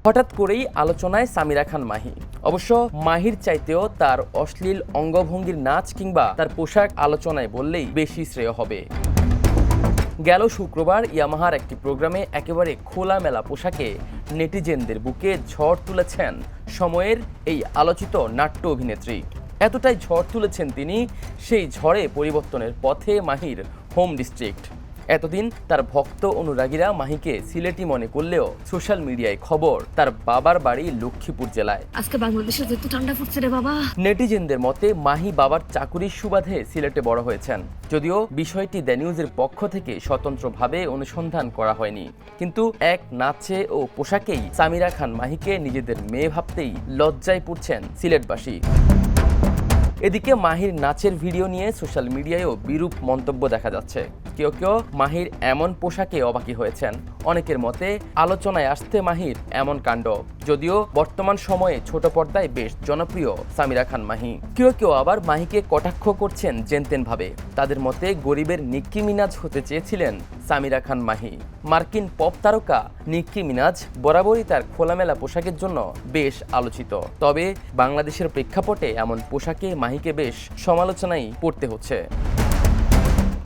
হঠাৎ করেই আলোচনায় সামিরা খান মাহি। অবশ্য মাহির চাইতেও তার অশ্লীল অঙ্গভঙ্গির নাচ কিংবা তার পোশাক আলোচনায় বললেই বেশি শ্রেয় হবে। গেল শুক্রবার ইয়ামাহার একটি প্রোগ্রামে একেবারে খোলামেলা পোশাকে নেটিজেনদের বুকে ঝড় তুলেছেন সময়ের এই আলোচিত নাট্য অভিনেত্রী। এতটাই ঝড় তুলেছেন তিনি, সেই ঝড়ে পরিবর্তনের পথে মাহির হোম ডিস্ট্রিক্ট। এতদিন তার ভক্ত অনুরাগীরা মাহিকে সিলেটি মনে করলেও সোশ্যাল মিডিয়ায় খবর তার বাবার বাড়ি লক্ষ্মীপুর জেলায়। আজকে বাংলাদেশে যত ঠান্ডা পড়ছে রে বাবা। নেটিজেনদের মতে মাহি বাবার চাকুরির সুবাদে সিলেটে বড় হয়েছেন। যদিও বিষয়টি দ্য নিউজের পক্ষ থেকে স্বতন্ত্রভাবে অনুসন্ধান করা হয়নি, কিন্তু এক নাচে ও পোশাকেই সামিরা খান মাহিকে নিজেদের মেয়ে ভাবতেই লজ্জায় পড়ছেন সিলেটবাসী। এদিকে মাহির নাচের ভিডিও নিয়ে সোশ্যাল মিডিয়ায়ও বিরূপ মন্তব্য দেখা যাচ্ছে। কেউ কেউ মাহির এমন পোশাকে অবাকি হয়েছেন। অনেকের মতে আলোচনায় আসতে মাহির এমন কাণ্ড, যদিও বর্তমান সময়ে ছোট পর্দায় বেশ জনপ্রিয় সামিরা খান মাহি। কেউ কেউ আবার মাহিকে কটাক্ষ করছেন জেনতেনভাবে। তাদের মতে গরিবের নিক্কি মিনাজ হতে চেয়েছিলেন সামিরা খান মাহি। মার্কিন পপ তারকা নিক্কি মিনাজ বরাবরই তার খোলামেলা পোশাকের জন্য বেশ আলোচিত। তবে বাংলাদেশের প্রেক্ষাপটে এমন পোশাকে মাহিকে বেশ সমালোচনায় পড়তে হচ্ছে।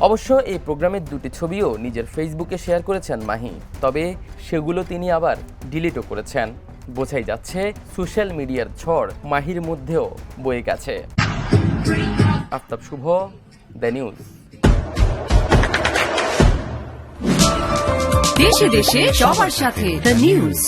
অবশ্য এই প্রোগ্রামের দুটি ছবিও নিজের ফেসবুকে শেয়ার করেছেন মাহি, তবে সেগুলো তিনি আবার ডিলিটও করেছেন। বোঝাই যাচ্ছে সোশ্যাল মিডিয়ার ঝড় মাহির মধ্যেও বয়ে গেছে। আফতাব শুভ, দ্য নিউজ। দেশে দেশে সবার সাথে দ্য নিউজ।